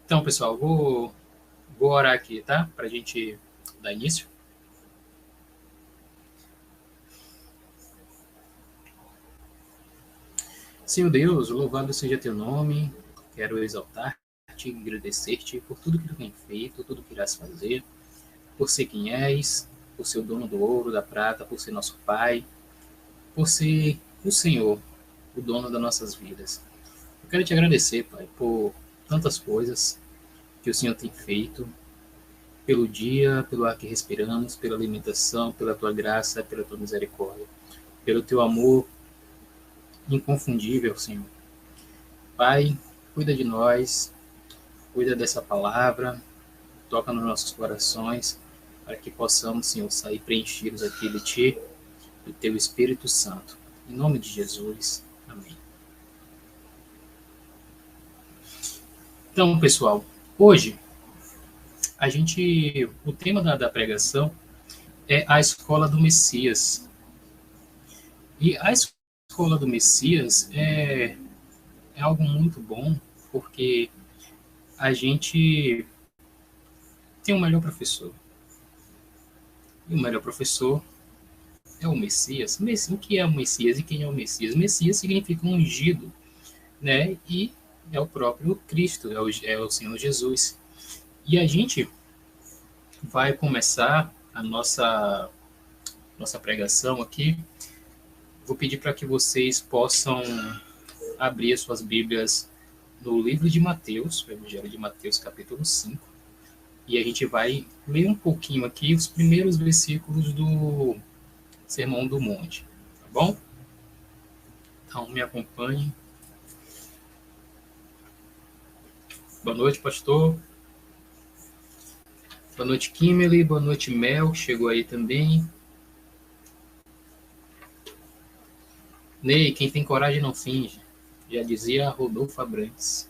Então, pessoal, vou orar aqui, tá? Para a gente dar início. Senhor Deus, louvado seja teu nome. Quero exaltar-te e agradecer-te por tudo que tu tem feito, tudo que irás fazer, por ser quem és, por ser o dono do ouro, da prata, por ser nosso Pai, por ser o Senhor, o dono das nossas vidas. Eu quero te agradecer, Pai, por tantas coisas que o Senhor tem feito, pelo dia, pelo ar que respiramos, pela alimentação, pela tua graça, pela tua misericórdia, pelo teu amor inconfundível, Senhor. Pai, cuida de nós, cuida dessa palavra, toca nos nossos corações, para que possamos, Senhor, sair preenchidos aqui de Ti, do Teu Espírito Santo. Em nome de Jesus, amém. Então, pessoal, hoje o tema da pregação é a escola do Messias. E a escola do Messias é algo muito bom, porque a gente tem o melhor professor. E o melhor professor é o Messias. O que é o Messias e quem é o Messias? Messias significa um ungido, né? E é o próprio Cristo, é o Senhor Jesus. E a gente vai começar a nossa pregação aqui. Vou pedir para que vocês possam abrir as suas Bíblias no livro de Mateus, o Evangelho de Mateus, capítulo 5. E a gente vai ler um pouquinho aqui os primeiros versículos do Sermão do Monte, tá bom? Então, me acompanhe. Boa noite, pastor. Boa noite, Kimberly. Boa noite, Mel, que chegou aí também. Ney, quem tem coragem não finge. Já dizia Rodolfo Abrantes.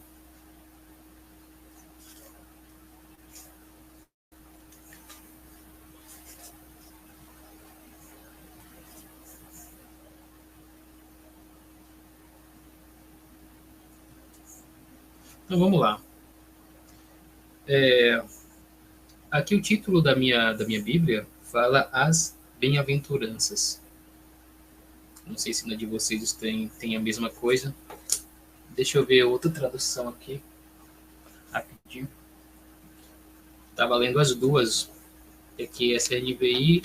Então, vamos lá. Aqui o título da minha Bíblia fala as bem-aventuranças. Não sei se na de vocês tem a mesma coisa. Deixa eu ver outra tradução aqui. Rapidinho. Estava lendo as duas. Aqui essa é a NVI.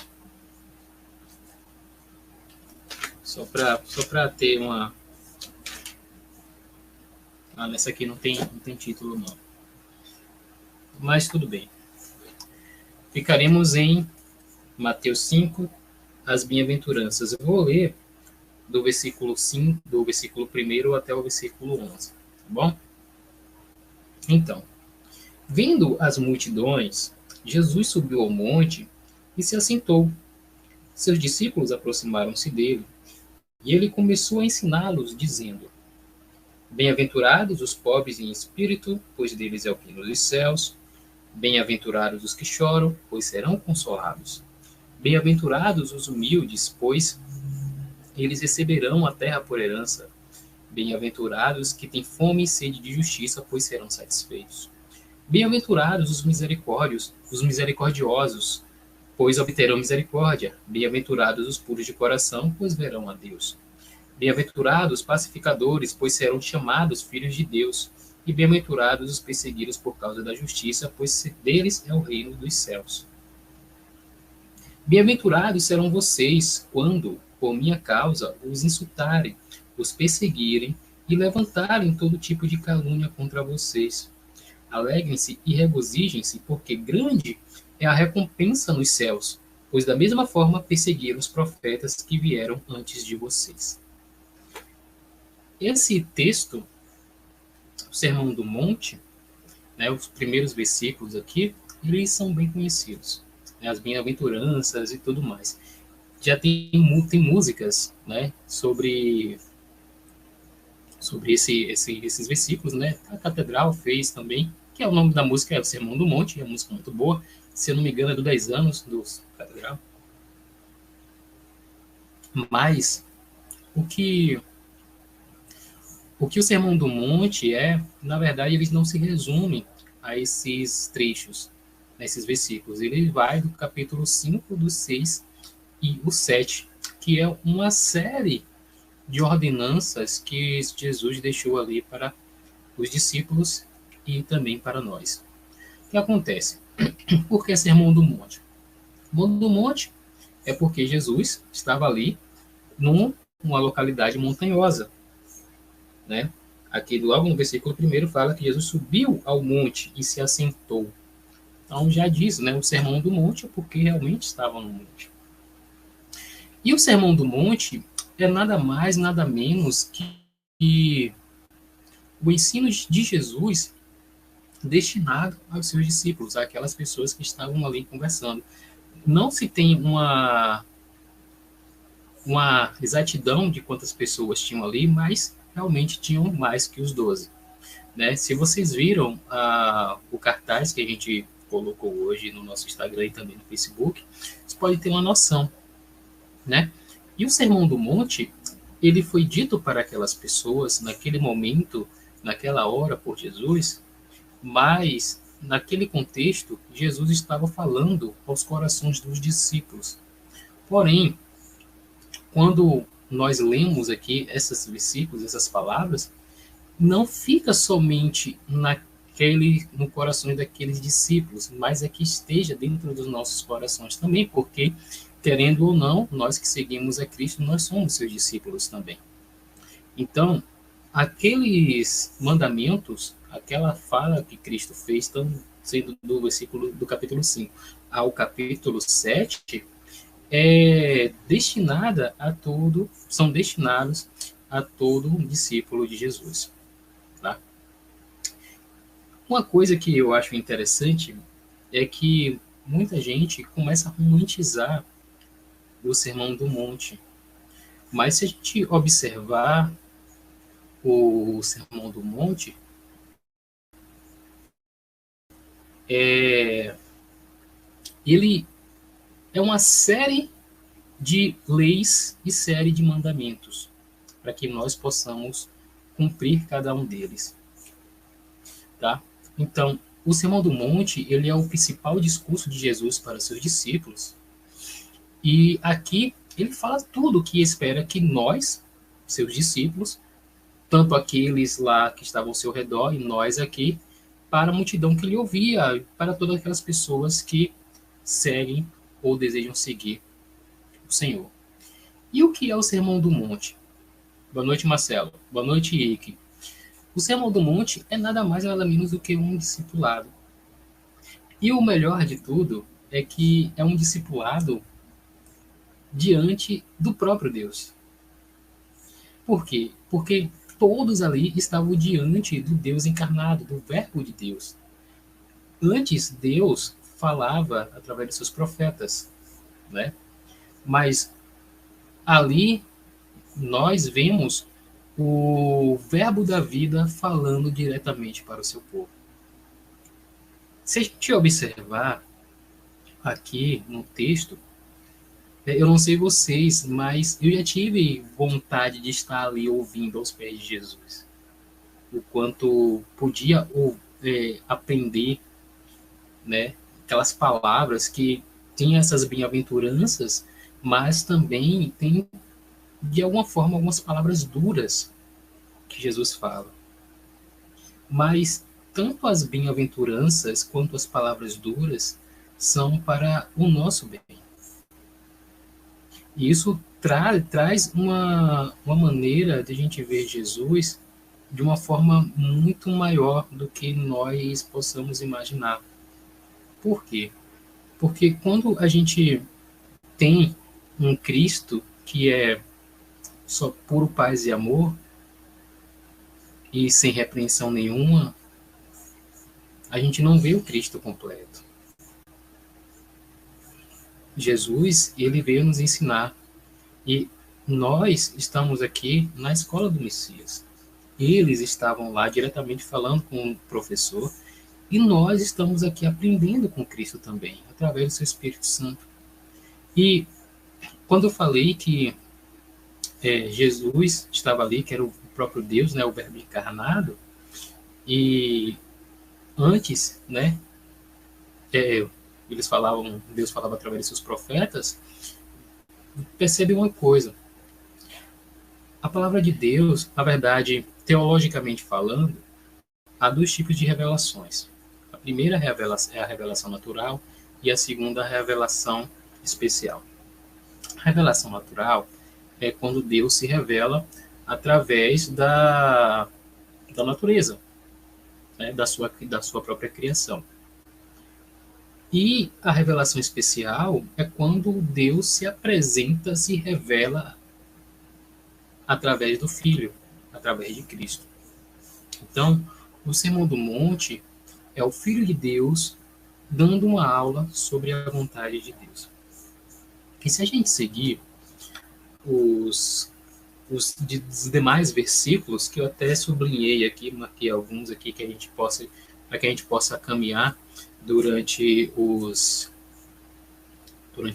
Só para ter uma... nessa aqui não tem título, não. Mas tudo bem. Ficaremos em Mateus 5, as bem-aventuranças. Eu vou ler do versículo 5, do versículo 1 até o versículo 11, tá bom? Então, vendo as multidões, Jesus subiu ao monte e se assentou. Seus discípulos aproximaram-se dele, e ele começou a ensiná-los, dizendo: Bem-aventurados os pobres em espírito, pois deles é o reino dos céus. Bem-aventurados os que choram, pois serão consolados. Bem-aventurados os humildes, pois eles receberão a terra por herança. Bem-aventurados que têm fome e sede de justiça, pois serão satisfeitos. Bem-aventurados os misericordiosos, pois obterão misericórdia. Bem-aventurados os puros de coração, pois verão a Deus. Bem-aventurados os pacificadores, pois serão chamados filhos de Deus. E bem-aventurados os perseguidos por causa da justiça, pois deles é o reino dos céus. Bem-aventurados serão vocês quando, por minha causa, os insultarem, os perseguirem e levantarem todo tipo de calúnia contra vocês. Alegrem-se e regozijem-se, porque grande é a recompensa nos céus, pois da mesma forma perseguiram os profetas que vieram antes de vocês. Esse texto, o Sermão do Monte, né, os primeiros versículos aqui, eles são bem conhecidos, né, as bem-aventuranças e tudo mais. Já tem músicas, né, sobre esses versículos, né? A Catedral fez também, que é o nome da música, é o Sermão do Monte, é uma música muito boa, se eu não me engano é do 10 anos do Catedral. Mas o que o Sermão do Monte na verdade, eles não se resumem a esses trechos, nesses versículos. Ele vai do capítulo 5, do 6 e o 7, que é uma série de ordenanças que Jesus deixou ali para os discípulos e também para nós. O que acontece? Por que Sermão do Monte? O Sermão do Monte é porque Jesus estava ali numa localidade montanhosa, né? Aqui logo no versículo 1 fala que Jesus subiu ao monte e se assentou. Então já diz, né, o Sermão do Monte é porque realmente estava no monte. E o Sermão do Monte é nada mais, nada menos que o ensino de Jesus destinado aos seus discípulos, aquelas pessoas que estavam ali conversando. Não se tem uma exatidão de quantas pessoas tinham ali, mas realmente tinham mais que os 12. Né? Se vocês viram o cartaz que a gente colocou hoje no nosso Instagram e também no Facebook, vocês podem ter uma noção. Né? E o Sermão do Monte, ele foi dito para aquelas pessoas naquele momento, naquela hora por Jesus, mas naquele contexto, Jesus estava falando aos corações dos discípulos. Porém, quando nós lemos aqui esses versículos, essas palavras, não fica somente no coração daqueles discípulos, mas é que esteja dentro dos nossos corações também, porque, querendo ou não, nós que seguimos a Cristo, nós somos seus discípulos também. Então, aqueles mandamentos, aquela fala que Cristo fez, sendo do versículo do capítulo 5 ao capítulo 7, são destinados a todo discípulo de Jesus. Tá? Uma coisa que eu acho interessante é que muita gente começa a romantizar o Sermão do Monte. Mas se a gente observar o Sermão do Monte, ele é uma série de leis e série de mandamentos para que nós possamos cumprir cada um deles. Tá? Então, o Sermão do Monte, ele é o principal discurso de Jesus para seus discípulos. E aqui ele fala tudo o que espera que nós, seus discípulos, tanto aqueles lá que estavam ao seu redor e nós aqui, para a multidão que lhe ouvia, para todas aquelas pessoas que seguem ou desejam seguir o Senhor. E o que é o Sermão do Monte? Boa noite, Marcelo. Boa noite, Ike. O Sermão do Monte é nada mais nada menos do que um discipulado. E o melhor de tudo é que é um discipulado diante do próprio Deus. Por quê? Porque todos ali estavam diante do Deus encarnado, do Verbo de Deus. Antes, Deus falava através de seus profetas, né? Mas ali nós vemos o Verbo da vida falando diretamente para o seu povo. Se a gente observar aqui no texto, eu não sei vocês, mas eu já tive vontade de estar ali ouvindo aos pés de Jesus. O quanto podia aprender, né, aquelas palavras que tem essas bem-aventuranças, mas também tem, de alguma forma, algumas palavras duras que Jesus fala. Mas tanto as bem-aventuranças quanto as palavras duras são para o nosso bem. E isso traz uma maneira de a gente ver Jesus de uma forma muito maior do que nós possamos imaginar. Por quê? Porque quando a gente tem um Cristo que é só puro paz e amor, e sem repreensão nenhuma, a gente não vê o Cristo completo. Jesus, ele veio nos ensinar. E nós estamos aqui na escola do Messias. Eles estavam lá diretamente falando com o professor, e nós estamos aqui aprendendo com Cristo também, através do seu Espírito Santo. E quando eu falei que Jesus estava ali, que era o próprio Deus, né, o Verbo encarnado, e antes, né, Deus falava através de seus profetas. Percebe uma coisa: a palavra de Deus, na verdade, teologicamente falando, há dois tipos de revelações. A primeira é a revelação natural e a segunda, a revelação especial. A revelação natural é quando Deus se revela através da natureza, né, da sua própria criação. E a revelação especial é quando Deus se apresenta, se revela através do Filho, através de Cristo. Então, o Sermão do Monte é o Filho de Deus dando uma aula sobre a vontade de Deus. E se a gente seguir os demais versículos, que eu até sublinhei aqui, marquei alguns aqui para que a gente possa caminhar durante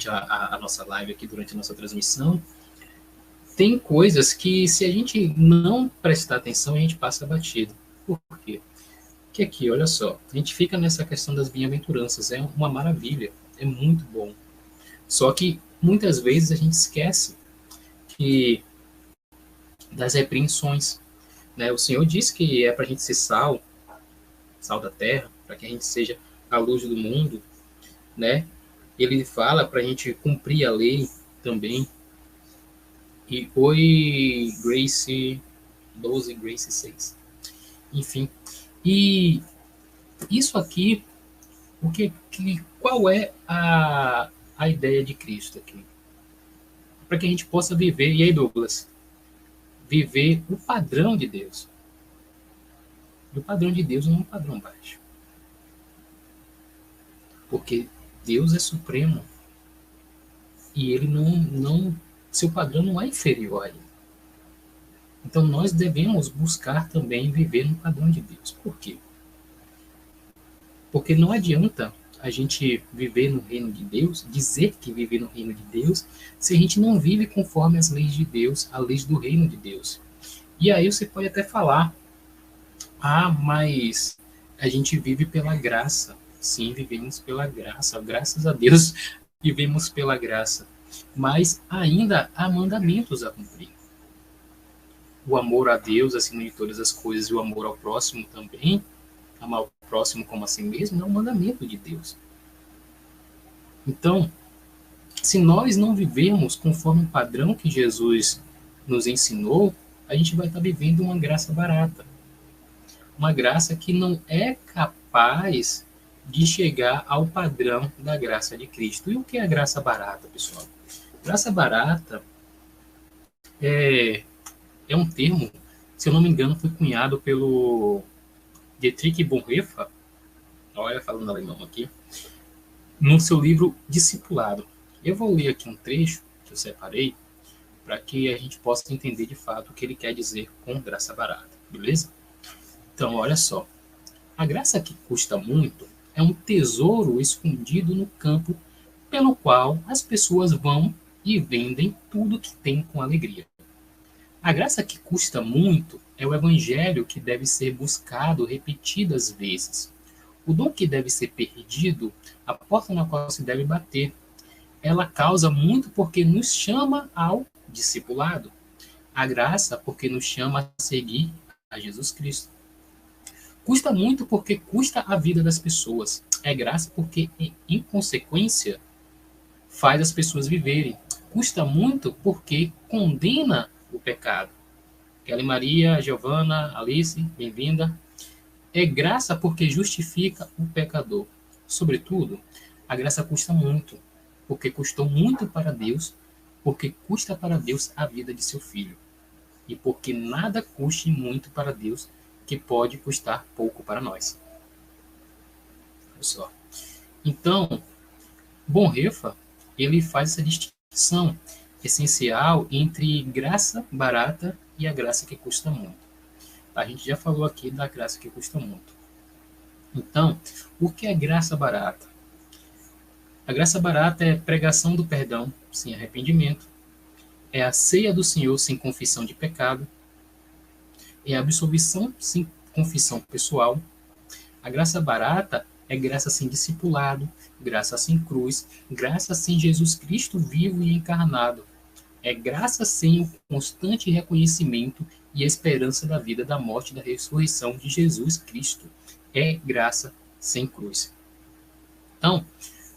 a nossa live aqui, durante a nossa transmissão, tem coisas que, se a gente não prestar atenção, a gente passa batido. Por quê? Porque aqui, olha só, a gente fica nessa questão das bem-aventuranças, é uma maravilha, é muito bom. Só que, muitas vezes, a gente esquece das repreensões, né? O Senhor disse que é para a gente ser sal da terra, para que a gente seja a luz do mundo, né? Ele fala para a gente cumprir a lei também. E oi, Grace 12, Grace 6. Enfim. E isso aqui, qual é a ideia de Cristo aqui? Para que a gente possa viver, e aí, Douglas? Viver o padrão de Deus. E o padrão de Deus não é um padrão baixo. Porque Deus é supremo. E ele seu padrão não é inferior a ele. Então nós devemos buscar também viver no padrão de Deus. Por quê? Porque não adianta a gente viver no reino de Deus, dizer que vive no reino de Deus, se a gente não vive conforme as leis de Deus, as leis do reino de Deus. E aí você pode até falar, mas a gente vive pela graça. Sim, vivemos pela graça. Graças a Deus, vivemos pela graça. Mas ainda há mandamentos a cumprir. O amor a Deus acima de todas as coisas e o amor ao próximo também, amar o próximo como a si mesmo, é um mandamento de Deus. Então, se nós não vivermos conforme o padrão que Jesus nos ensinou, a gente vai estar vivendo uma graça barata. Uma graça que não é capaz de chegar ao padrão da graça de Cristo. E o que é a graça barata, pessoal? Graça barata é um termo, se eu não me engano, foi cunhado pelo Dietrich Bonhoeffer, olha, falando alemão aqui, no seu livro Discipulado. Eu vou ler aqui um trecho que eu separei para que a gente possa entender de fato o que ele quer dizer com graça barata, beleza? Então, olha só. A graça que custa muito é um tesouro escondido no campo pelo qual as pessoas vão e vendem tudo que têm com alegria. A graça que custa muito é o evangelho que deve ser buscado repetidas vezes. O dom que deve ser perdido, a porta na qual se deve bater. Ela causa muito porque nos chama ao discipulado. A graça porque nos chama a seguir a Jesus Cristo. Custa muito porque custa a vida das pessoas. É graça porque, em consequência, faz as pessoas viverem. Custa muito porque condena o pecado. Kelly Maria, Giovana, Alice, bem-vinda. É graça porque justifica o pecador. Sobretudo, a graça custa muito, porque custou muito para Deus, porque custa para Deus a vida de seu filho. E porque nada custe muito para Deus, que pode custar pouco para nós. Olha só. Então, Bonhoeffer, ele faz essa distinção essencial entre graça barata e a graça que custa muito. A gente já falou aqui da graça que custa muito. Então, o que é graça barata? A graça barata é pregação do perdão sem arrependimento, é a ceia do Senhor sem confissão de pecado, é a absolvição sem confissão pessoal, A graça barata é graça sem discipulado, graça sem cruz, graça sem Jesus Cristo vivo e encarnado. É graça sem o constante reconhecimento e esperança da vida, da morte e da ressurreição de Jesus Cristo. É graça sem cruz. Então,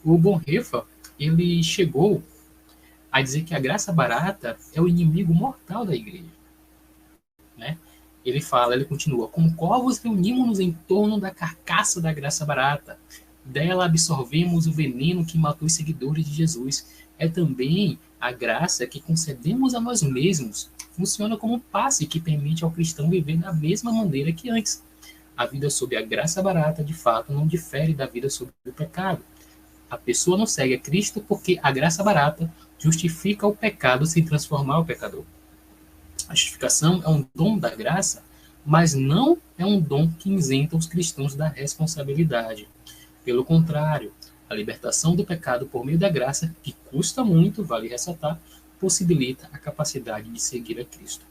o Bonhoeffer, ele chegou a dizer que a graça barata é o inimigo mortal da igreja. Né? Ele continua, como corvos reunimos-nos em torno da carcaça da graça barata. Dela absorvemos o veneno que matou os seguidores de Jesus. É também a graça que concedemos a nós mesmos. Funciona como um passe que permite ao cristão viver da mesma maneira que antes. A vida sob a graça barata, de fato, não difere da vida sob o pecado. A pessoa não segue a Cristo porque a graça barata justifica o pecado sem transformar o pecador. A justificação é um dom da graça, mas não é um dom que isenta os cristãos da responsabilidade. Pelo contrário, a libertação do pecado por meio da graça, que custa muito, vale ressaltar, possibilita a capacidade de seguir a Cristo.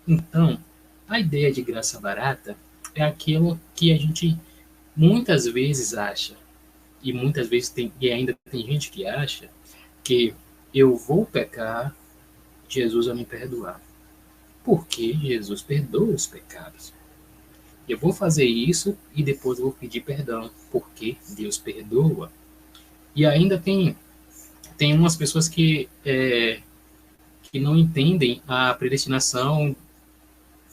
Então, a ideia de graça barata é aquilo que a gente muitas vezes acha, e muitas vezes e ainda tem gente que acha, que eu vou pecar, Jesus vai me perdoar. Porque Jesus perdoa os pecados. Eu vou fazer isso e depois eu vou pedir perdão, porque Deus perdoa. E ainda tem umas pessoas que não entendem a predestinação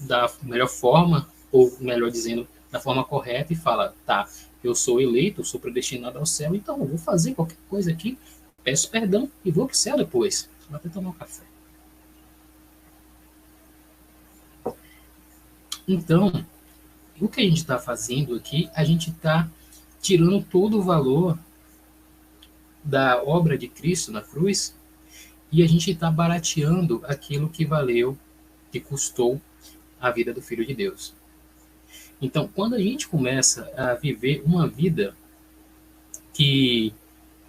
da melhor forma, ou melhor dizendo, da forma correta, e fala, tá, eu sou eleito, eu sou predestinado ao céu, então eu vou fazer qualquer coisa aqui, peço perdão e vou para o céu depois. Vou até tomar um café. Então, o que a gente está fazendo aqui, a gente está tirando todo o valor da obra de Cristo na cruz e a gente está barateando aquilo que valeu, que custou a vida do Filho de Deus. Então, quando a gente começa a viver uma vida que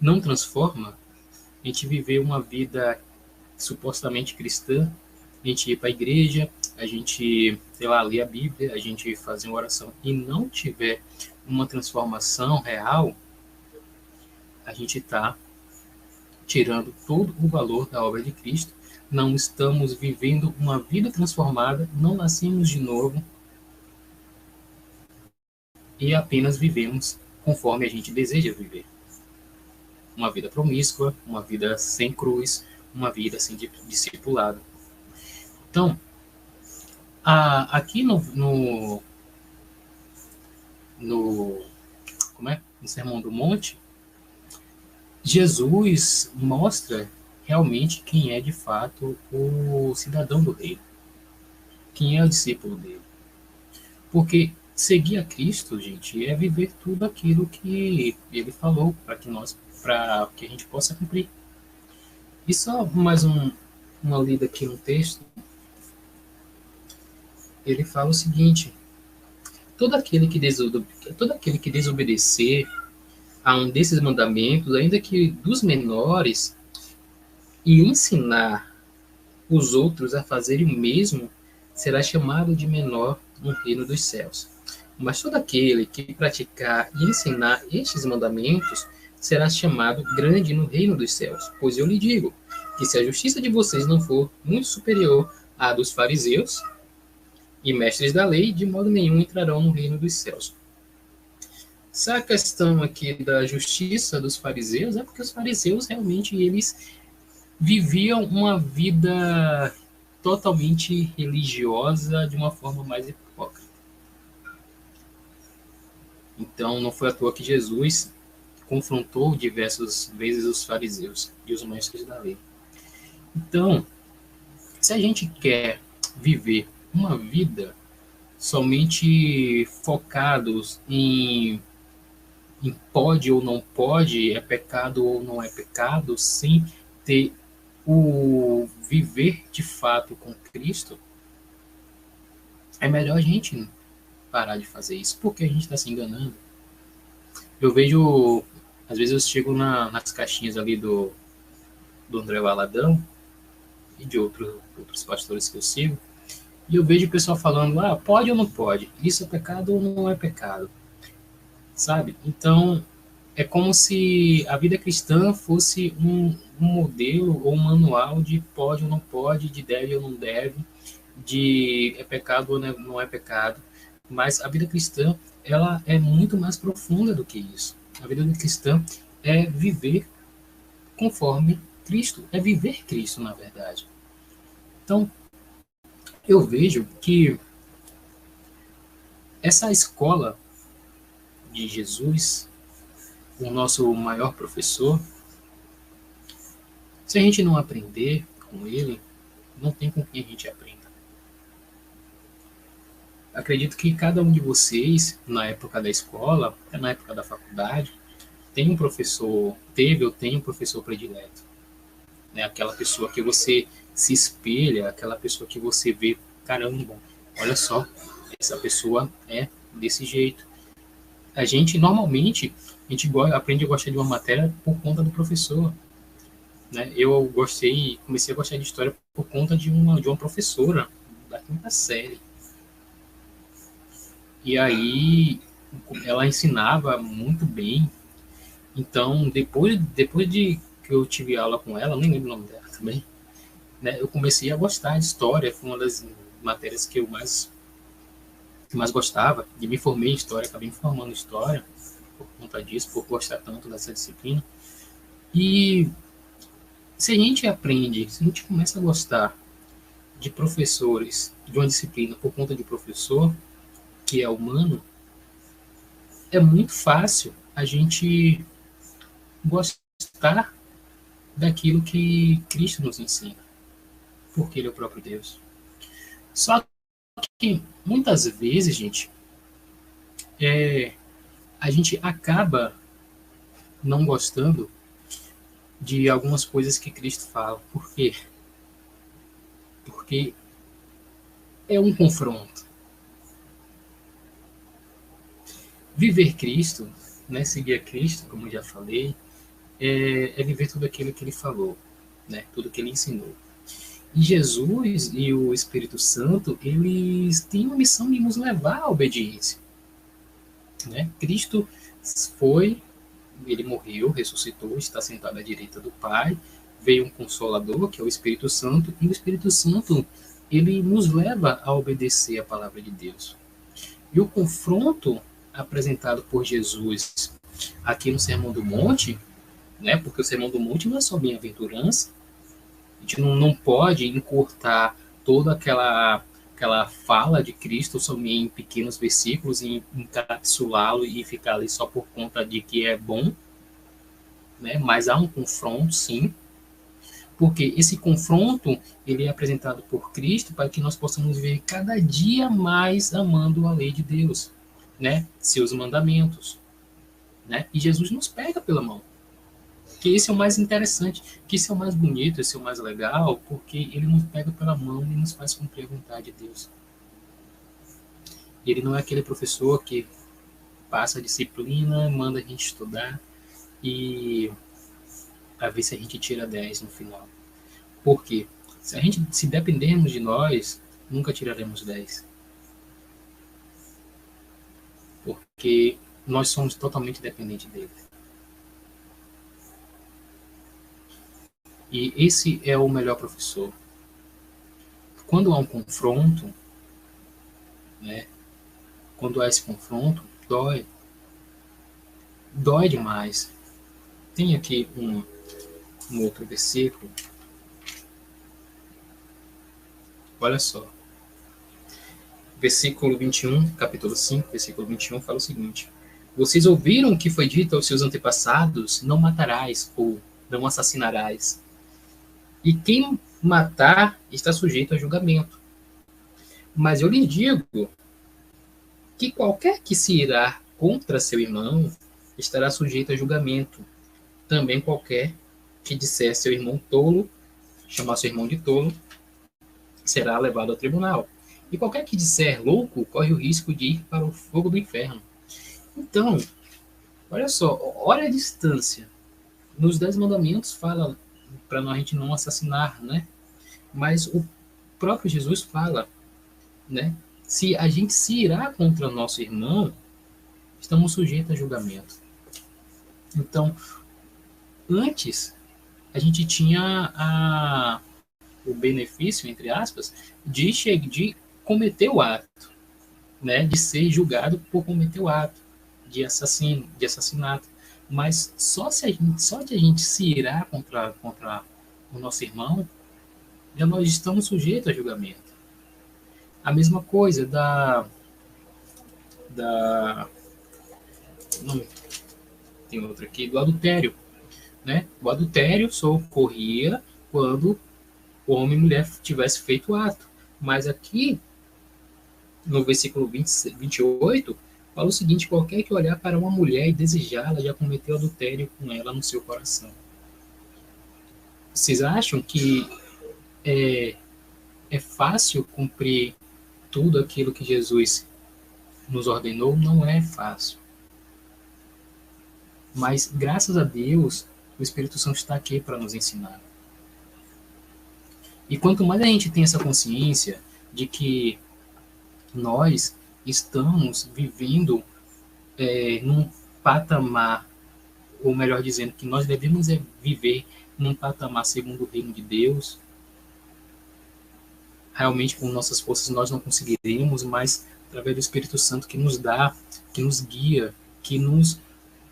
não transforma, a gente viver uma vida supostamente cristã, a gente ir para a igreja, a gente, sei lá, ler a Bíblia, a gente fazer uma oração e não tiver uma transformação real, a gente está tirando todo o valor da obra de Cristo, não estamos vivendo uma vida transformada, não nascemos de novo e apenas vivemos conforme a gente deseja viver. Uma vida promíscua, uma vida sem cruz, uma vida sem discipulado. Então, aqui no Sermão do Monte, Jesus mostra realmente quem é de fato o cidadão do reino, quem é o discípulo dele. Porque seguir a Cristo, gente, é viver tudo aquilo que ele falou para que a gente possa cumprir. E só mais uma lida aqui no texto. Ele fala o seguinte: todo aquele que desobedecer a um desses mandamentos, ainda que dos menores, e ensinar os outros a fazerem o mesmo, será chamado de menor no reino dos céus. Mas todo aquele que praticar e ensinar estes mandamentos será chamado grande no reino dos céus. Pois eu lhe digo que se a justiça de vocês não for muito superior à dos fariseus e mestres da lei, de modo nenhum entrarão no reino dos céus. Essa questão aqui da justiça dos fariseus é porque os fariseus realmente eles viviam uma vida totalmente religiosa de uma forma mais hipócrita. Então, não foi à toa que Jesus confrontou diversas vezes os fariseus e os mestres da lei. Então, se a gente quer viver uma vida somente focados em pode ou não pode, é pecado ou não é pecado, sem ter o viver de fato com Cristo, é melhor a gente parar de fazer isso, porque a gente está se enganando. Eu vejo, às vezes eu chego nas caixinhas ali do André Valadão e de outros pastores que eu sigo, e eu vejo o pessoal falando, pode ou não pode? Isso é pecado ou não é pecado? sabe? Então, é como se a vida cristã fosse um modelo ou um manual de pode ou não pode, de deve ou não deve, de é pecado ou não é pecado. Mas a vida cristã, ela é muito mais profunda do que isso. A vida cristã é viver conforme Cristo, é viver Cristo, na verdade. Então, eu vejo que essa escola de Jesus, o nosso maior professor, se a gente não aprender com ele, não tem com quem a gente aprenda. Acredito que cada um de vocês, na época da escola, até na época da faculdade, tem um professor, teve ou tem um professor predileto. Né? Aquela pessoa que você se espelha, aquela pessoa que você vê, caramba, olha só, essa pessoa é desse jeito. A gente, normalmente, a gente aprende a gostar de uma matéria por conta do professor. Né? Eu comecei a gostar de história por conta de uma professora da quinta série. E aí ela ensinava muito bem. Então, depois de que eu tive aula com ela, nem lembro o nome dela também, né, eu comecei a gostar de história. Foi uma das matérias que eu mais gostava. E me formei em história, acabei me formando em história por conta disso, por gostar tanto dessa disciplina. E se a gente aprende, se a gente começa a gostar de professores, de uma disciplina por conta de professor, que é humano, é muito fácil a gente gostar daquilo que Cristo nos ensina, porque Ele é o próprio Deus. Só que muitas vezes, gente, a gente acaba não gostando de algumas coisas que Cristo fala. Por quê? Porque é um confronto. Viver Cristo, né, seguir a Cristo, como eu já falei, é viver tudo aquilo que Ele falou, né, tudo que Ele ensinou. E Jesus e o Espírito Santo, eles têm uma missão de nos levar à obediência. Né? Cristo foi, ele morreu, ressuscitou, está sentado à direita do Pai, veio um Consolador, que é o Espírito Santo, e o Espírito Santo, ele nos leva a obedecer a palavra de Deus. E o confronto apresentado por Jesus aqui no Sermão do Monte, né, porque o Sermão do Monte não é só bem-aventurança, a gente não pode encurtar toda aquela fala de Cristo somente em pequenos versículos e encapsulá-lo e ficar ali só por conta de que é bom, né? Mas há um confronto, sim, porque esse confronto ele é apresentado por Cristo para que nós possamos viver cada dia mais amando a lei de Deus, né? Seus mandamentos, né? E Jesus nos pega pela mão. Que esse é o mais interessante, que esse é o mais bonito, esse é o mais legal, porque ele nos pega pela mão e nos faz cumprir a vontade de Deus. Ele não é aquele professor que passa a disciplina, manda a gente estudar e a ver se a gente tira 10 no final. Por quê? Se dependermos de nós, nunca tiraremos 10. Porque nós somos totalmente dependentes dele. E esse é o melhor professor. Quando há um confronto, né? Quando há esse confronto, dói. Dói demais. Tem aqui um outro versículo. Olha só. Versículo 21, capítulo 5, versículo 21, fala o seguinte: Vocês ouviram o que foi dito aos seus antepassados, não matarás ou não assassinarás. E quem matar está sujeito a julgamento. Mas eu lhes digo que qualquer que se irá contra seu irmão estará sujeito a julgamento. Também qualquer que disser seu irmão tolo, chamar seu irmão de tolo, será levado ao tribunal. E qualquer que disser louco corre o risco de ir para o fogo do inferno. Então, olha só, olha a distância. Nos 10 mandamentos fala para a gente não assassinar, né? Mas o próprio Jesus fala, né? Se a gente se irá contra nosso irmão, estamos sujeitos a julgamento. Então, antes, a gente tinha o benefício, entre aspas, de cometer o ato, né? De ser julgado por cometer o ato de assassinato. Mas só de a gente se irar contra o nosso irmão, já nós estamos sujeitos a julgamento. A mesma coisa da não, tem outra aqui, do adultério, né? O adultério só ocorria quando o homem e mulher tivesse feito o ato. Mas aqui, no versículo 28, fala o seguinte: qualquer que olhar para uma mulher e desejá-la já cometeu adultério com ela no seu coração. Vocês acham que é fácil cumprir tudo aquilo que Jesus nos ordenou? Não é fácil. Mas, graças a Deus, o Espírito Santo está aqui para nos ensinar. E quanto mais a gente tem essa consciência de que nós estamos vivendo num patamar, ou melhor dizendo, que nós devemos viver num patamar segundo o reino de Deus, realmente com nossas forças nós não conseguiremos, mas através do Espírito Santo que nos dá, que nos guia, que nos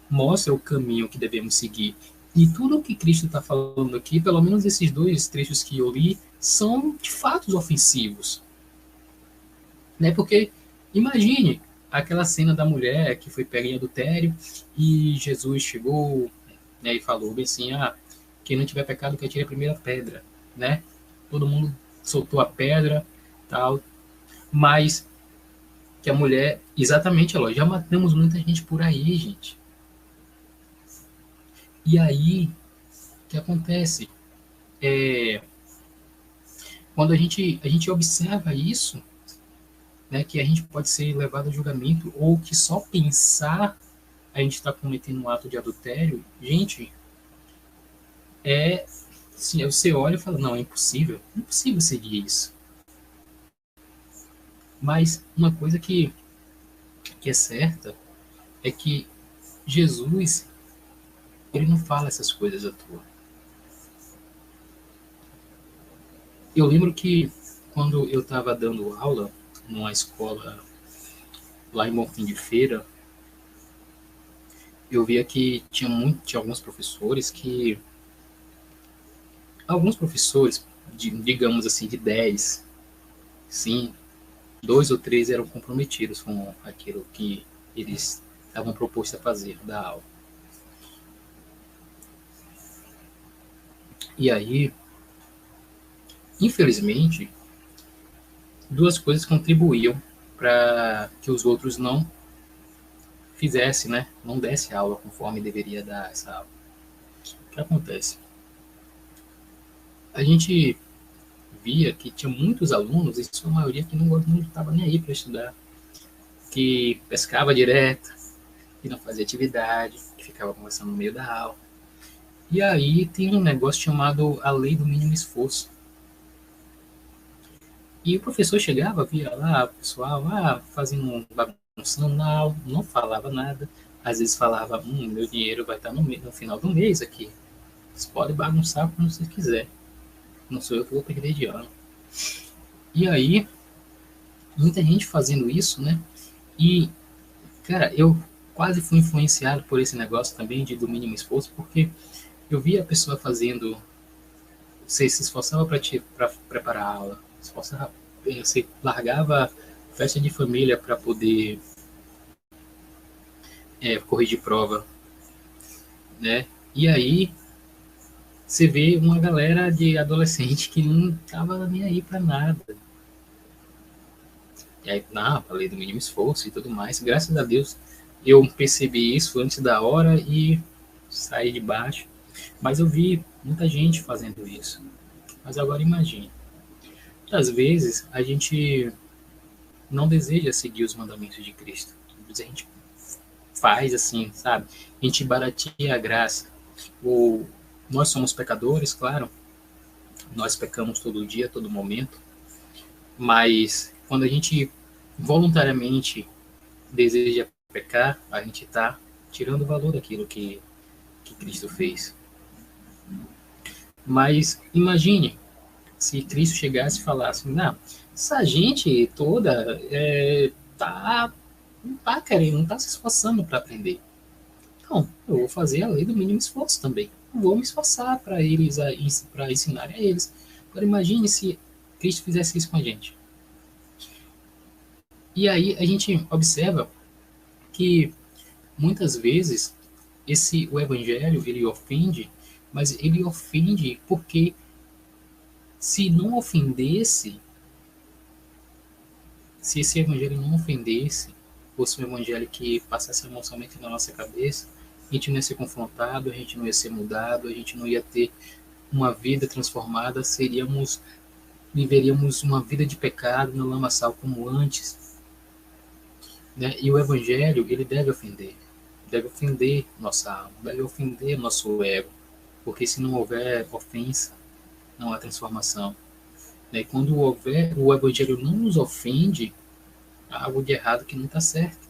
mostra o caminho que devemos seguir. E tudo o que Cristo está falando aqui, pelo menos esses dois trechos que eu li, são de fatos ofensivos. Né? Porque, imagine aquela cena da mulher que foi pega em adultério e Jesus chegou, né, e falou bem assim: quem não tiver pecado que atire a primeira pedra. Né? Todo mundo soltou a pedra, tal. Mas que a mulher, exatamente, ela, já matamos muita gente por aí, gente. E aí, o que acontece? Quando a gente observa isso, né, que a gente pode ser levado a julgamento, ou que só pensar a gente está cometendo um ato de adultério, gente, assim, você olha e fala: não, é impossível seguir isso. Mas uma coisa que é certa é que Jesus, ele não fala essas coisas à toa. Eu lembro que quando eu estava dando aula numa escola lá em Bonfim de Feira, eu via que tinha alguns professores que... Alguns professores, digamos assim, de 10, sim, 2 ou 3 eram comprometidos com aquilo que eles estavam propostos a fazer, da aula. E aí, infelizmente, duas coisas contribuíam para que os outros não fizessem, né? Não desse aula conforme deveria dar essa aula. O que acontece? A gente via que tinha muitos alunos, e sua maioria que não estava nem aí para estudar, que pescava direto, que não fazia atividade, que ficava conversando no meio da aula. E aí tem um negócio chamado a lei do mínimo esforço. E o professor chegava, via lá o pessoal fazendo bagunçando na aula, não falava nada. Às vezes falava: meu dinheiro vai estar no final do mês aqui. Vocês podem bagunçar como vocês quiserem. Não sou eu que vou perder de ano. E aí, muita gente fazendo isso, né? E, cara, eu quase fui influenciado por esse negócio também do mínimo esforço, porque eu via a pessoa fazendo... Você se esforçava para preparar a aula, você largava festa de família para poder corrigir prova, né? E aí você vê uma galera de adolescente que não tava nem aí para nada. E aí, falei do mínimo esforço e tudo mais. Graças a Deus eu percebi isso antes da hora e saí de baixo. Mas eu vi muita gente fazendo isso. Mas agora imagine. Muitas vezes a gente não deseja seguir os mandamentos de Cristo. Às vezes a gente faz assim, sabe? A gente barateia a graça. Nós somos pecadores, claro. Nós pecamos todo dia, todo momento. Mas quando a gente voluntariamente deseja pecar, a gente está tirando o valor daquilo que Cristo fez. Mas imagine se Cristo chegasse e falasse, não, essa gente toda não tá querendo, não tá se esforçando para aprender. Então, eu vou fazer a lei do mínimo esforço também. Eu vou me esforçar para eles, para ensinar a eles. Agora imagine se Cristo fizesse isso com a gente. E aí a gente observa que muitas vezes o evangelho ele ofende, mas ele ofende porque se não ofendesse, se esse evangelho não ofendesse, fosse um evangelho que passasse emocionalmente na nossa cabeça, a gente não ia ser confrontado, a gente não ia ser mudado, a gente não ia ter uma vida transformada, viveríamos uma vida de pecado no lamaçal como antes, né? E o evangelho, ele deve ofender nossa alma, deve ofender nosso ego, porque se não houver ofensa, não há transformação. Né? Quando o evangelho não nos ofende, há algo de errado que não está certo.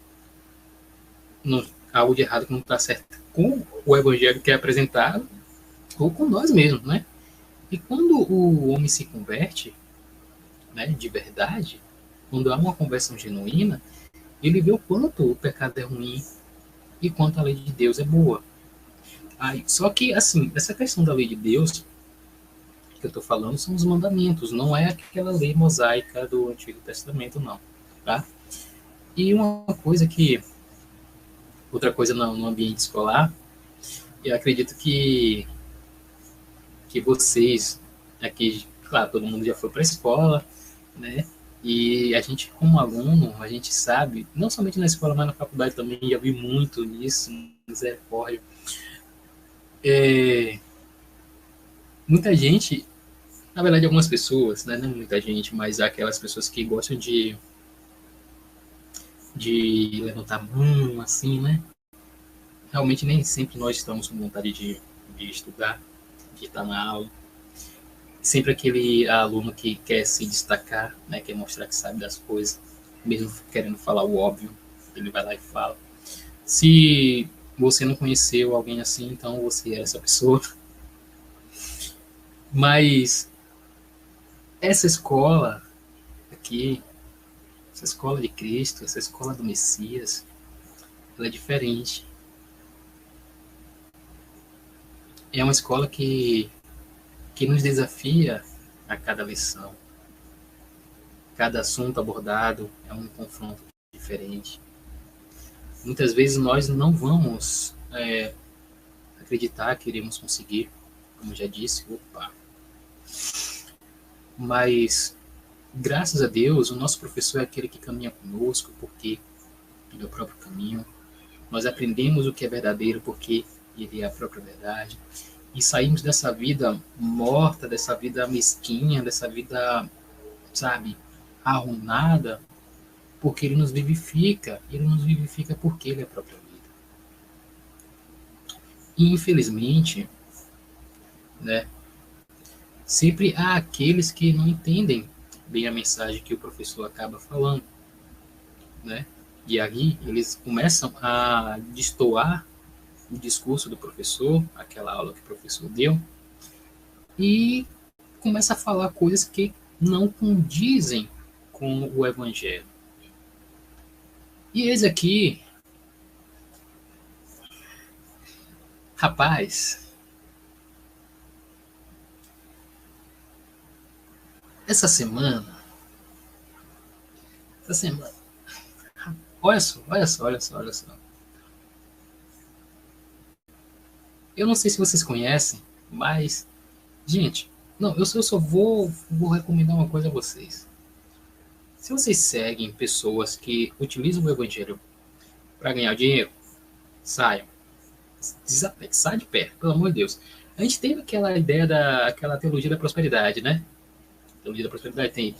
Não, algo de errado que não está certo com o evangelho que é apresentado ou com nós mesmos, né? E quando o homem se converte, né, de verdade, quando há uma conversão genuína, ele vê o quanto o pecado é ruim e quanto a lei de Deus é boa. Aí, só que, assim, essa questão da lei de Deus que eu estou falando são os mandamentos, não é aquela lei mosaica do Antigo Testamento, não. Tá? E outra coisa no ambiente escolar, eu acredito que vocês, aqui, claro, todo mundo já foi para a escola, né? E a gente, como aluno, a gente sabe, não somente na escola, mas na faculdade também, já vi muito nisso, misericórdia. Muita gente, na verdade, algumas pessoas, né? Não muita gente, mas aquelas pessoas que gostam de levantar a mão, assim, né? Realmente nem sempre nós estamos com vontade de estudar, de estar na aula. Sempre aquele aluno que quer se destacar, né, quer mostrar que sabe das coisas, mesmo querendo falar o óbvio, ele vai lá e fala. Se você não conheceu alguém assim, então você é essa pessoa. Mas essa escola aqui, essa escola de Cristo, essa escola do Messias, ela é diferente. É uma escola que nos desafia a cada lição. Cada assunto abordado é um confronto diferente. Muitas vezes nós não vamos acreditar que iremos conseguir, como já disse, mas graças a Deus o nosso professor é aquele que caminha conosco, porque ele é o próprio caminho. Nós aprendemos o que é verdadeiro, porque ele é a própria verdade. E saímos dessa vida morta, dessa vida mesquinha, dessa vida, sabe, arruinada, porque ele nos vivifica porque ele é a própria vida. E infelizmente, né, sempre há aqueles que não entendem bem a mensagem que o professor acaba falando, né? E aí eles começam a destoar o discurso do professor, aquela aula que o professor deu, e começa a falar coisas que não condizem com o evangelho. E eis aqui, rapaz, essa semana, essa semana, olha só, olha só, olha só, olha só. Eu não sei se vocês conhecem, mas, gente, não, eu só vou recomendar uma coisa a vocês. Se vocês seguem pessoas que utilizam o evangelho para ganhar dinheiro, saiam. Sai de perto, pelo amor de Deus. A gente teve aquela ideia aquela teologia da prosperidade, né? A teologia da prosperidade tem,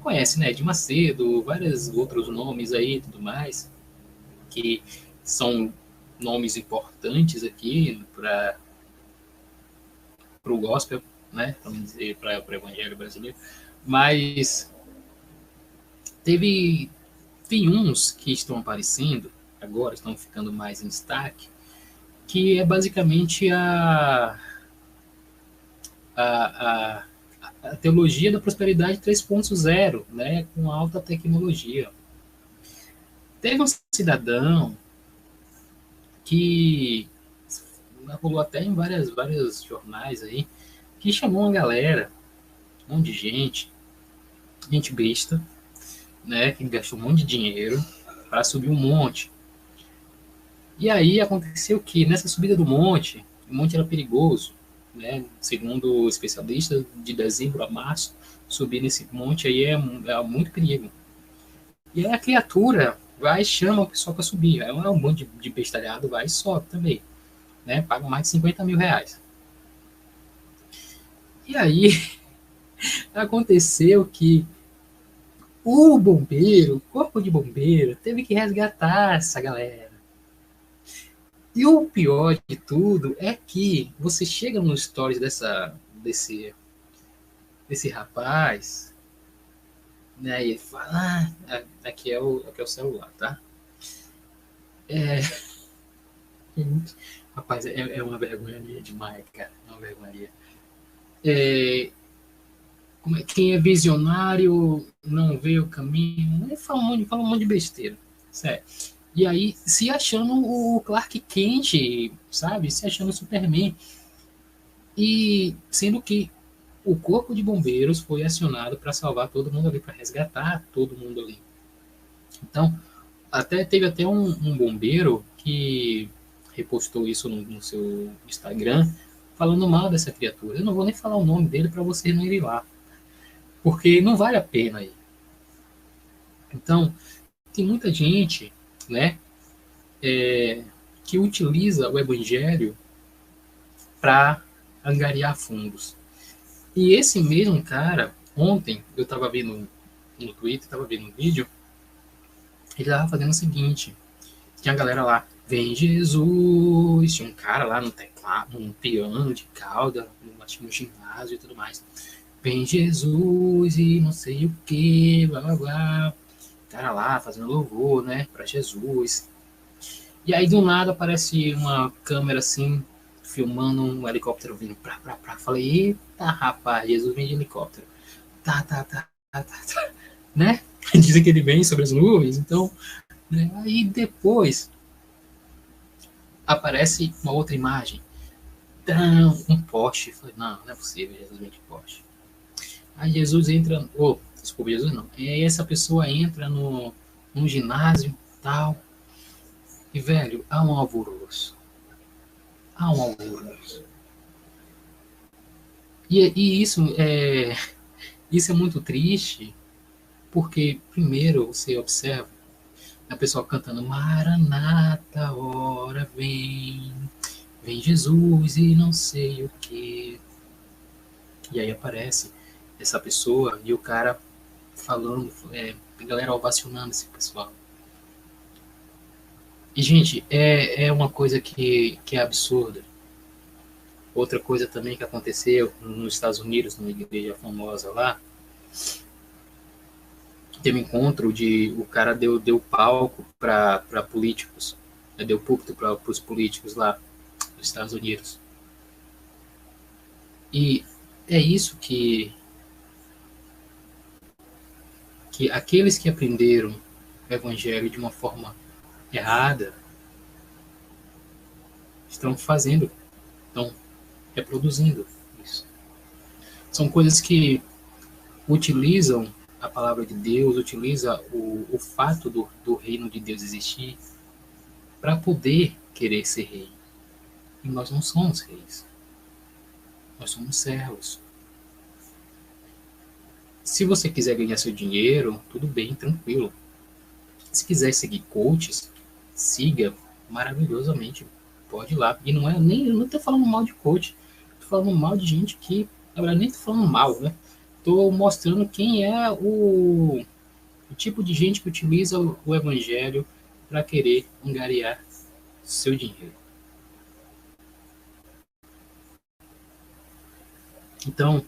conhece, né? De Macedo, vários outros nomes aí, tudo mais, que são nomes importantes aqui para o gospel, né? Vamos dizer, para o evangelho brasileiro. Mas teve Tem uns que estão aparecendo agora, estão ficando mais em destaque, que é basicamente a, a teologia da prosperidade 3.0, né, com alta tecnologia. Teve um cidadão que rolou até em vários jornais aí, que chamou uma galera, um monte de gente besta, né, que gastou um monte de dinheiro para subir um monte. E aí aconteceu que nessa subida do monte, o monte era perigoso, né? Segundo especialistas, de dezembro a março, subir nesse monte aí é muito perigo. E aí a criatura vai e chama o pessoal para subir. Aí um monte de bestalhado vai e sobe também, né? Paga mais de 50 mil reais. E aí aconteceu que o corpo de bombeiro, teve que resgatar essa galera. E o pior de tudo é que você chega no stories desse rapaz, né? E ele fala, aqui é o celular, tá? É, rapaz, é uma vergonha demais, cara. É uma vergonha. É, quem é visionário não vê o caminho. Ele fala um monte de besteira. Sério. E aí, se achando o Clark Kent, sabe? Se achando o Superman. E sendo que o corpo de bombeiros foi acionado para salvar todo mundo ali, para resgatar todo mundo ali. Então, teve até um bombeiro que repostou isso no seu Instagram, falando mal dessa criatura. Eu não vou nem falar o nome dele para você não ir lá, porque não vale a pena aí. Então, tem muita gente, né, que utiliza o evangelho para angariar fundos. E esse mesmo cara, ontem, eu estava vendo no Twitter, estava vendo um vídeo, ele estava fazendo o seguinte: tinha a galera lá, vem Jesus, tinha um cara lá no teclado, um piano de cauda, acho que no ginásio e tudo mais. Vem Jesus e não sei o que, blá blá blá. O cara lá fazendo louvor, né, pra Jesus. E aí do nada aparece uma câmera assim, filmando um helicóptero vindo pra. Falei, eita rapaz, Jesus vem de helicóptero. Tá, né? Dizem que ele vem sobre as nuvens, então. Né? Aí depois aparece uma outra imagem. Um poste. Falei, não é possível, Jesus vem de poste. Aí Jesus entra. Oh, desculpa, Jesus não. E aí essa pessoa entra num ginásio tal. E, velho, há um alvoroço. Há um alvoroço. E isso é muito triste, porque, primeiro, você observa a pessoa cantando Maranata, hora vem, vem Jesus e não sei o que. E aí aparece essa pessoa e o cara falando, a galera ovacionando esse pessoal. E, gente, é uma coisa que é absurda. Outra coisa também que aconteceu nos Estados Unidos, numa igreja famosa lá, teve um encontro de o cara deu palco para políticos, né, deu púlpito para os políticos lá nos Estados Unidos. E é isso que aqueles que aprenderam o evangelho de uma forma errada estão fazendo, estão reproduzindo isso. São coisas que utilizam a palavra de Deus, utiliza o fato do reino de Deus existir para poder querer ser rei. E nós não somos reis. Nós somos servos. Se você quiser ganhar seu dinheiro, tudo bem, tranquilo. Se quiser seguir coaches, siga maravilhosamente. Pode ir lá. E não é nem, eu não estou falando mal de coach. Estou falando mal de gente que, na verdade, nem estou falando mal, né? Estou mostrando quem é o tipo de gente que utiliza o evangelho para querer angariar seu dinheiro. Então,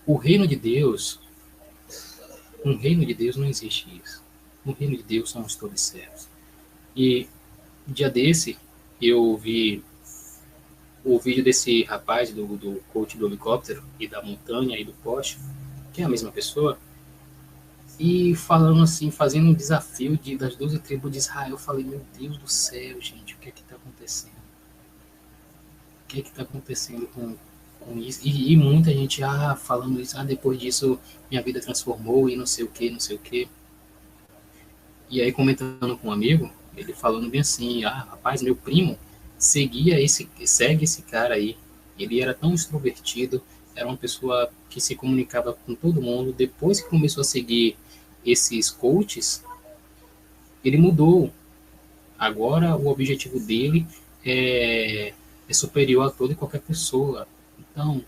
o reino de Deus, um reino de Deus não existe isso. No reino de Deus somos todos servos. E um dia desse, eu vi o vídeo desse rapaz, do coach do helicóptero e da montanha e do poste, que é a mesma pessoa, e falando assim, fazendo um desafio das 12 tribos de Israel. Eu falei, meu Deus do céu, gente, o que é que está acontecendo? O que é que está acontecendo com isso? E muita gente falando isso, depois disso minha vida transformou e não sei o que, não sei o que. E aí comentando com um amigo, ele falando bem assim, rapaz, meu primo segue esse cara aí. Ele era tão extrovertido, era uma pessoa que se comunicava com todo mundo. Depois que começou a seguir esses coaches, ele mudou. Agora o objetivo dele é superior a toda e qualquer pessoa. Então,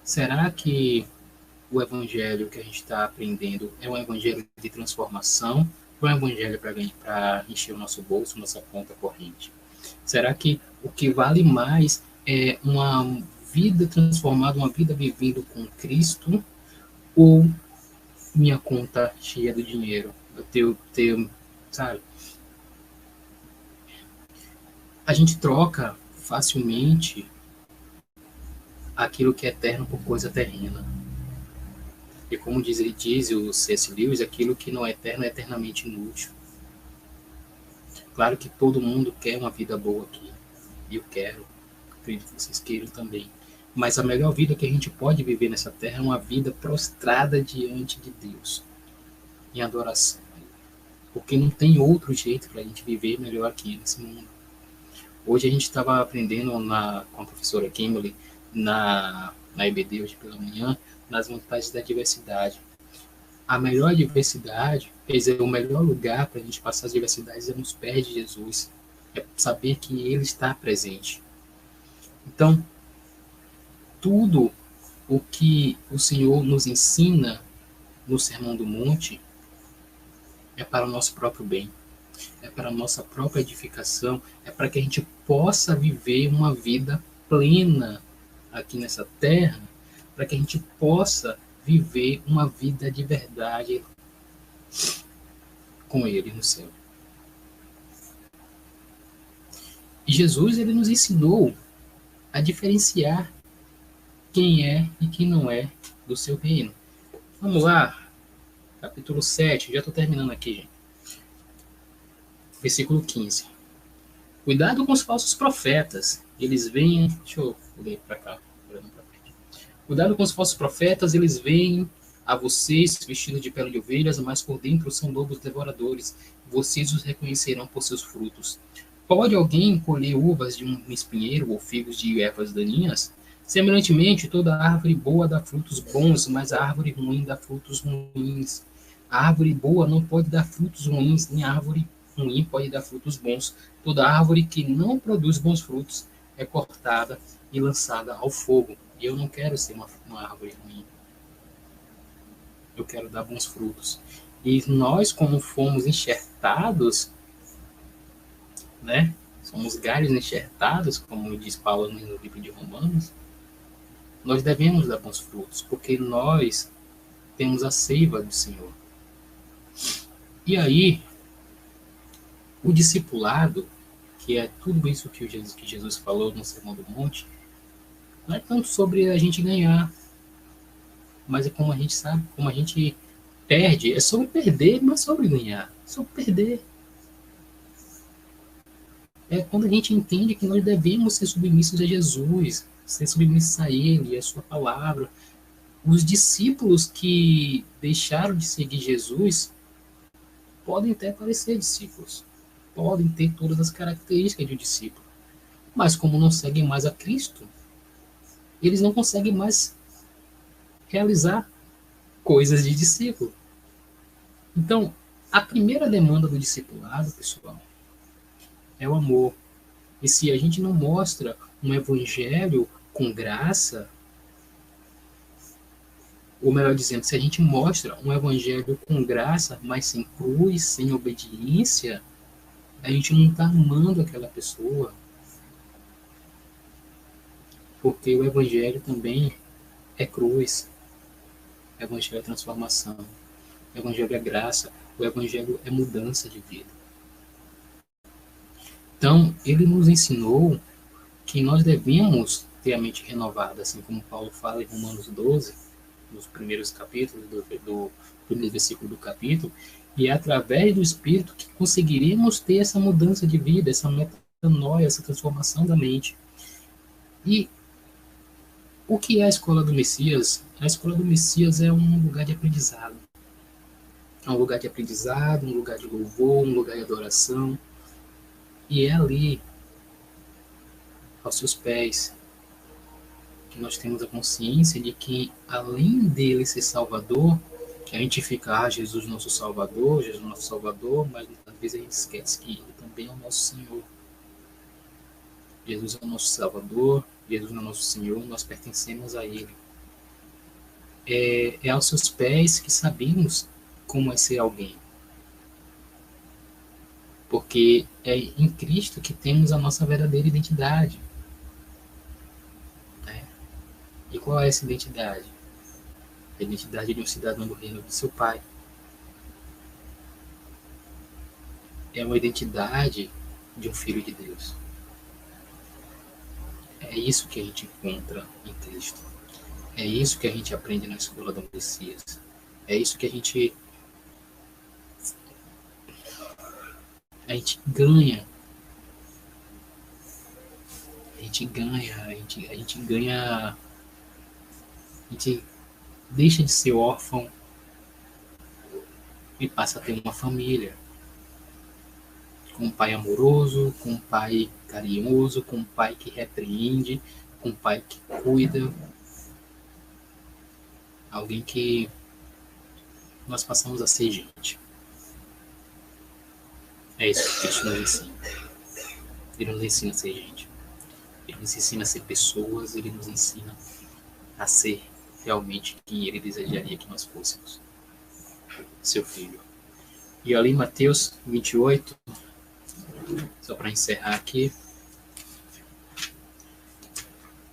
será que o evangelho que a gente está aprendendo é um evangelho de transformação ou é um evangelho para encher o nosso bolso, nossa conta corrente? Será que o que vale mais é uma vida transformada, uma vida vivendo com Cristo, ou minha conta cheia do dinheiro? Sabe? A gente troca facilmente aquilo que é eterno por coisa terrena. E como diz o C.S. Lewis, aquilo que não é eterno é eternamente inútil. Claro que todo mundo quer uma vida boa aqui. E eu quero. Acredito que vocês queiram também. Mas a melhor vida que a gente pode viver nessa terra é uma vida prostrada diante de Deus. Em adoração. Porque não tem outro jeito para a gente viver melhor aqui nesse mundo. Hoje a gente estava aprendendo com a professora Kimberly, na EBD hoje pela manhã, nas vantagens da diversidade. A melhor diversidade, quer dizer, o melhor lugar para a gente passar as diversidades é nos pés de Jesus. É saber que Ele está presente. Então, tudo o que o Senhor nos ensina no Sermão do Monte é para o nosso próprio bem, é para a nossa própria edificação, é para que a gente possa viver uma vida plena aqui nessa terra, para que a gente possa viver uma vida de verdade com Ele no céu. E Jesus, ele nos ensinou a diferenciar quem é e quem não é do seu reino. Vamos lá, capítulo 7, já estou terminando aqui, gente. Versículo 15. Cuidado com os falsos profetas, eles vêm... Deixa eu ler para cá. Cuidado com os falsos profetas, eles vêm a vocês vestidos de pele de ovelhas, mas por dentro são lobos devoradores. Vocês os reconhecerão por seus frutos. Pode alguém colher uvas de um espinheiro ou figos de ervas daninhas? Semelhantemente, toda árvore boa dá frutos bons, mas a árvore ruim dá frutos ruins. A árvore boa não pode dar frutos ruins, nem a árvore ruim pode dar frutos bons. Toda árvore que não produz bons frutos é cortada e lançada ao fogo. E eu não quero ser uma árvore ruim. Eu quero dar bons frutos. E nós, como fomos enxertados, né? Somos galhos enxertados, como diz Paulo no livro de Romanos, nós devemos dar bons frutos, porque nós temos a seiva do Senhor. E aí, o discipulado, que é tudo isso que Jesus falou no Sermão do Monte, não é tanto sobre a gente ganhar, mas é como a gente sabe, como a gente perde, é sobre perder, não é sobre ganhar, é sobre perder. É quando a gente entende que nós devemos ser submissos a Jesus, ser submissos a Ele, a Sua palavra. Os discípulos que deixaram de seguir Jesus podem até parecer discípulos, podem ter todas as características de um discípulo, mas como não seguem mais a Cristo, eles não conseguem mais realizar coisas de discípulo. Então, a primeira demanda do discipulado, pessoal, é o amor. E se a gente não mostra um evangelho com graça, ou melhor dizendo, se a gente mostra um evangelho com graça, mas sem cruz, sem obediência, a gente não está amando aquela pessoa. Porque o evangelho também é cruz. O evangelho é transformação. O evangelho é graça. O Evangelho é mudança de vida. Então, ele nos ensinou que nós devemos ter a mente renovada, assim como Paulo fala em Romanos 12, nos primeiros capítulos, do primeiro versículo do capítulo, e é através do Espírito que conseguiremos ter essa mudança de vida, essa metanoia, essa transformação da mente. E o que é a Escola do Messias? A Escola do Messias é um lugar de aprendizado. É um lugar de aprendizado, um lugar de louvor, um lugar de adoração. E é ali, aos seus pés, que nós temos a consciência de que, além dele ser Salvador, que a gente fica, Jesus nosso Salvador, mas muitas vezes a gente esquece que ele também é o nosso Senhor. Jesus é o nosso Salvador, Jesus é o nosso Senhor, nós pertencemos a ele. É aos seus pés que sabemos como é ser alguém. Porque é em Cristo que temos a nossa verdadeira identidade. Né? E qual é essa identidade? A identidade de um cidadão do reino de seu Pai. É uma identidade de um filho de Deus. É isso que a gente encontra em Cristo. É isso que a gente aprende na escola do Messias. É isso que a gente ganha. A gente ganha. A gente deixa de ser órfão e passa a ter uma família. Com um pai amoroso, com um pai carinhoso, com um pai que repreende, com um pai que cuida. Alguém que nós passamos a ser gente. É isso que Cristo nos ensina. Ele nos ensina a ser gente. Ele nos ensina a ser pessoas, ele nos ensina a ser realmente quem ele desejaria que nós fôssemos. Seu filho. E ali em Mateus 28, só para encerrar aqui,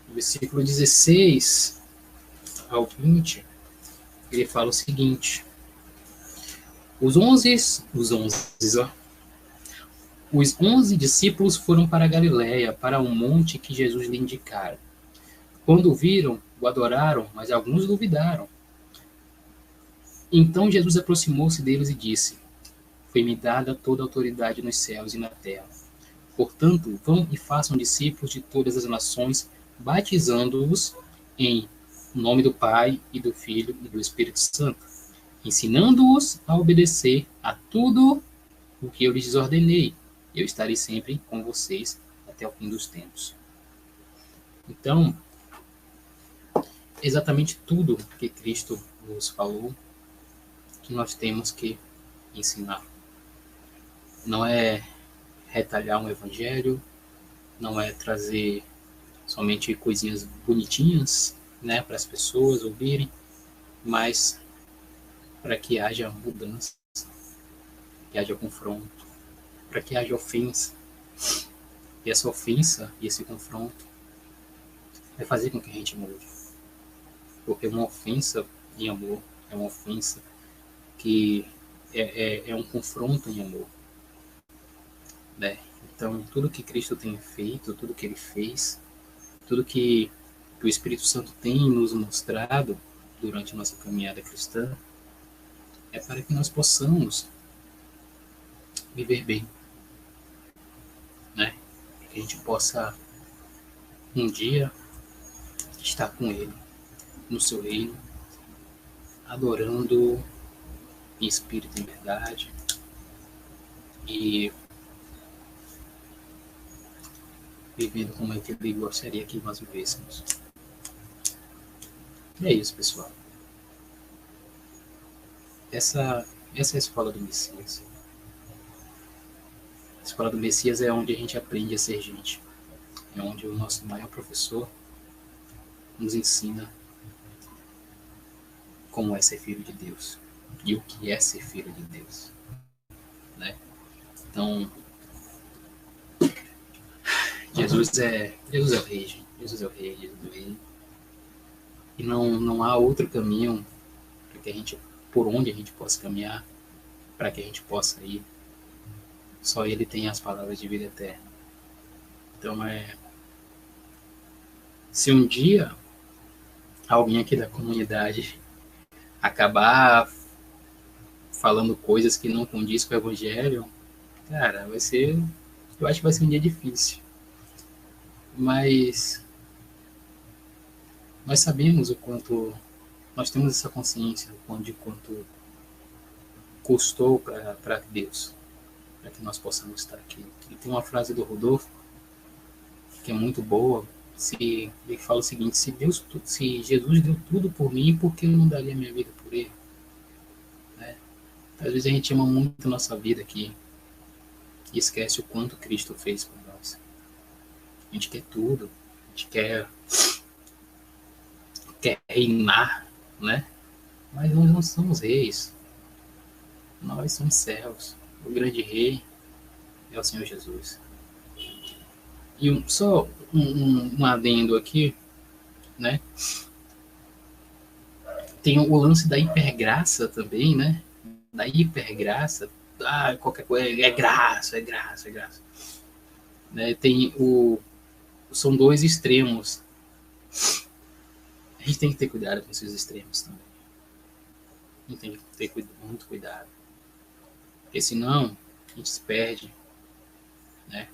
versículo 16 ao 20, ele fala o seguinte: os 11 discípulos foram para a Galiléia, para um monte que Jesus lhe indicara. Quando o viram, o adoraram, mas alguns duvidaram. Então Jesus aproximou-se deles e disse: foi-me dada toda a autoridade nos céus e na terra. Portanto, vão e façam discípulos de todas as nações, batizando-os em nome do Pai e do Filho e do Espírito Santo, ensinando-os a obedecer a tudo o que eu lhes ordenei. Eu estarei sempre com vocês até o fim dos tempos. Então, exatamente tudo que Cristo nos falou, que nós temos que ensinar. Não é retalhar um evangelho, não é trazer somente coisinhas bonitinhas, né, para as pessoas ouvirem, mas para que haja mudança, que haja confronto, para que haja ofensa. E essa ofensa e esse confronto vai fazer com que a gente mude. Porque uma ofensa em amor é uma ofensa que é um confronto em amor. Né? Então, tudo que Cristo tem feito, tudo que ele fez, tudo que o Espírito Santo tem nos mostrado durante a nossa caminhada cristã, é para que nós possamos viver bem. Né? Que a gente possa um dia estar com ele no seu reino, adorando em espírito e em verdade, e vivendo como é que ele gostaria que nós vivêssemos. E é isso, pessoal. Essa é a escola do Messias. A escola do Messias é onde a gente aprende a ser gente. É onde o nosso maior professor nos ensina como é ser filho de Deus e o que é ser filho de Deus. Né? Então, Jesus é o rei, gente. Jesus é o rei. E não há outro caminho para que por onde a gente possa caminhar para que a gente possa ir. Só Ele tem as palavras de vida eterna. Então, se um dia alguém aqui da comunidade acabar falando coisas que não condiz com o Evangelho, cara, eu acho que vai ser um dia difícil. Mas nós sabemos o quanto, nós temos essa consciência de quanto custou para Deus, para que nós possamos estar aqui. E tem uma frase do Rodolfo que é muito boa. Ele fala o seguinte: se Jesus deu tudo por mim, por que eu não daria minha vida por ele? Né? Às vezes a gente ama muito a nossa vida aqui e esquece o quanto Cristo fez por nós. A gente quer tudo, a gente quer reinar, né? Mas nós não somos reis, nós somos servos. O grande rei é o Senhor Jesus. E só um adendo aqui, né? Tem o lance da hipergraça também, né? Da hipergraça. Qualquer coisa, é graça, é graça, é graça. Né? São dois extremos. A gente tem que ter cuidado com esses extremos também. A gente tem que ter muito cuidado. Porque senão a gente se perde, né?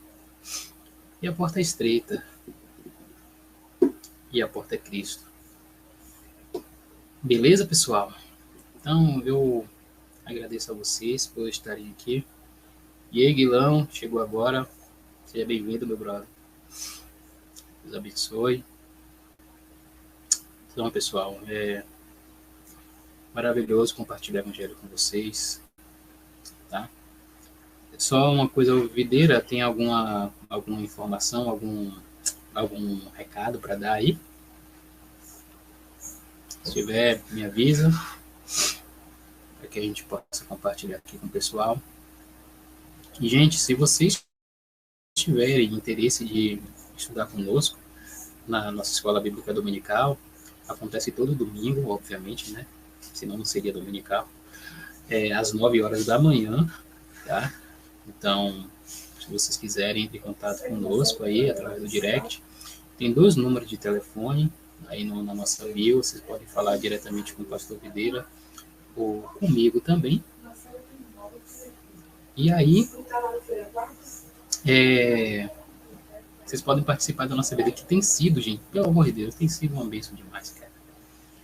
E a porta é estreita. E a porta é Cristo. Beleza, pessoal? Então, eu agradeço a vocês por estarem aqui. E aí, Guilão, chegou agora. Seja bem-vindo, meu brother. Deus abençoe. Então, pessoal, é maravilhoso compartilhar o evangelho com vocês. Tá? Só uma coisa, Videira, tem alguma informação, algum recado para dar aí? Se tiver, me avisa, para que a gente possa compartilhar aqui com o pessoal. E, gente, se vocês tiverem interesse de estudar conosco na nossa escola bíblica dominical, acontece todo domingo, obviamente, né? Senão não seria dominical. Às 9 horas da manhã, tá? Então, se vocês quiserem entrar em contato conosco aí, através do direct, tem 2 números de telefone aí na nossa bio, vocês podem falar diretamente com o pastor Videira ou comigo também. E aí, vocês podem participar da nossa vida, que tem sido, gente, pelo amor de Deus, tem sido uma bênção demais, cara.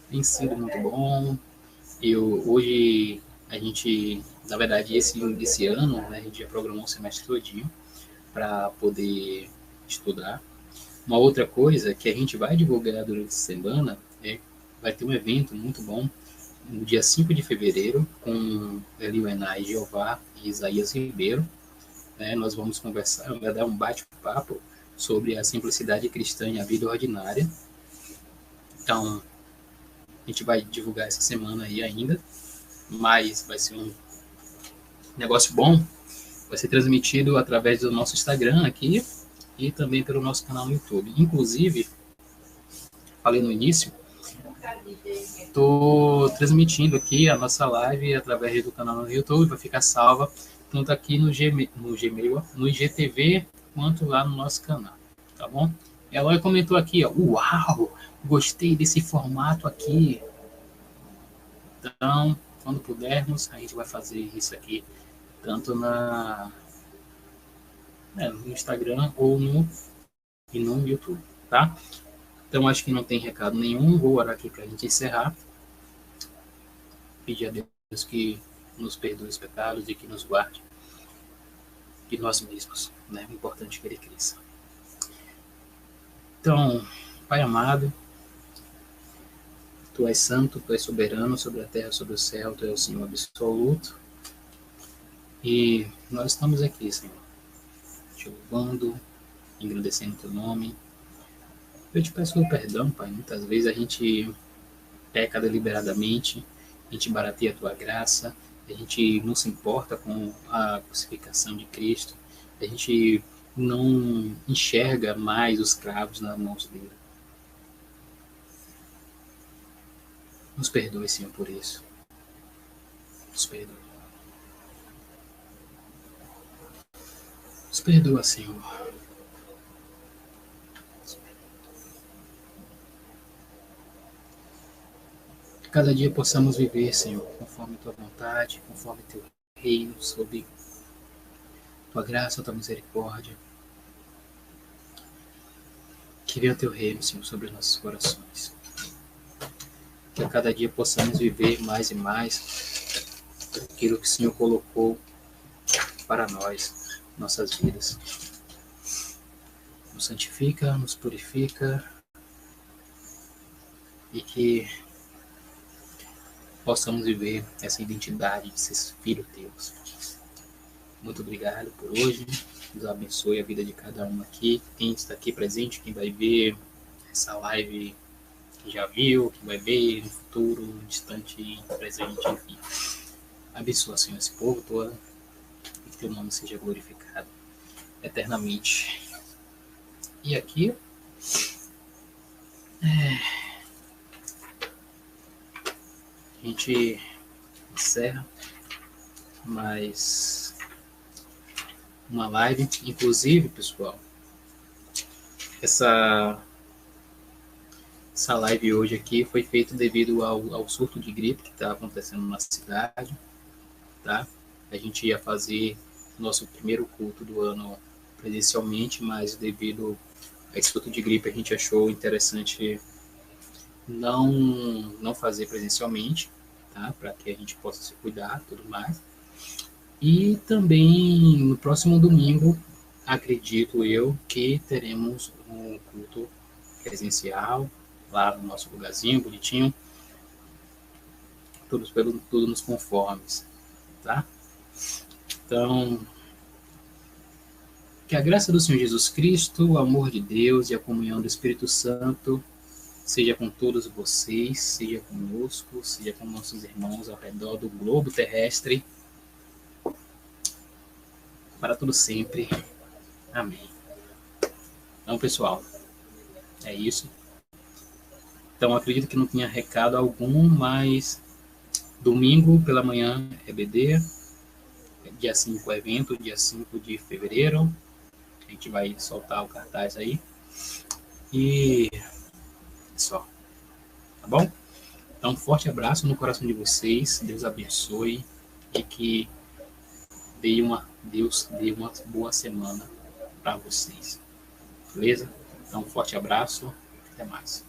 Tem sido muito bom. Hoje, a gente, na verdade, esse ano, né, a gente já programou um semestre todinho para poder estudar. Uma outra coisa que a gente vai divulgar durante a semana vai ter um evento muito bom no dia 5 de fevereiro com Elio Enai Jeová e Isaías Ribeiro. Né? Nós vamos conversar, vai dar um bate-papo sobre a simplicidade cristã e a vida ordinária. Então, a gente vai divulgar essa semana aí ainda, mas vai ser um negócio bom. Vai ser transmitido através do nosso Instagram aqui e também pelo nosso canal no YouTube. Inclusive, falei no início, estou transmitindo aqui a nossa live através do canal no YouTube, vai ficar salva tanto aqui no Gmail, no IGTV, quanto lá no nosso canal, tá bom? Ela comentou aqui, ó, uau, gostei desse formato aqui. Então, quando pudermos, a gente vai fazer isso aqui, tanto no Instagram ou no YouTube, tá? Então, acho que não tem recado nenhum. Vou orar aqui para a gente encerrar. Pedir a Deus que nos perdoe os pecados e que nos guarde de nós mesmos, né? É importante que Ele cresça. Então, Pai amado, Tu és santo, Tu és soberano sobre a terra, sobre o céu, Tu és o Senhor absoluto. E nós estamos aqui, Senhor, te louvando, engrandecendo Teu nome. Eu te peço perdão, Pai. Muitas vezes a gente peca deliberadamente, a gente barateia a Tua graça, a gente não se importa com a crucificação de Cristo, a gente não enxerga mais os cravos nas mãos dele. Nos perdoe, Senhor, por isso. Nos perdoe. Nos perdoa, Senhor. Que cada dia possamos viver, Senhor, conforme tua vontade, conforme teu reino, sob tua graça, tua misericórdia. Que venha o teu reino, Senhor, sobre os nossos corações. Que a cada dia possamos viver mais e mais aquilo que o Senhor colocou para nós, nossas vidas. Nos santifica, nos purifica e que possamos viver essa identidade de ser filho teus. Muito obrigado por hoje. Deus abençoe a vida de cada um aqui. Quem está aqui presente, quem vai ver essa live, quem já viu, quem vai ver no futuro, distante, presente, enfim. Abençoa, Senhor, esse povo todo e que teu nome seja glorificado eternamente. E aqui a gente encerra mais uma live. Inclusive, pessoal, essa live hoje aqui foi feita devido ao surto de gripe que está acontecendo na cidade, tá? A gente ia fazer nosso primeiro culto do ano presencialmente, mas devido a esse surto de gripe a gente achou interessante não fazer presencialmente, tá? Para que a gente possa se cuidar e tudo mais. E também no próximo domingo, acredito eu, que teremos um culto presencial lá no nosso lugarzinho, bonitinho, tudo nos conformes, tá? Então, que a graça do Senhor Jesus Cristo, o amor de Deus e a comunhão do Espírito Santo seja com todos vocês, seja conosco, seja com nossos irmãos ao redor do globo terrestre, para todo sempre. Amém. Então, pessoal, é isso. Então, acredito que não tinha recado algum, mas domingo pela manhã é BD, dia 5 é evento, dia 5 de fevereiro. A gente vai soltar o cartaz aí. E só. Tá bom? Então, um forte abraço no coração de vocês. Deus abençoe e que Deus dê uma boa semana para vocês. Beleza? Então, um forte abraço. Até mais.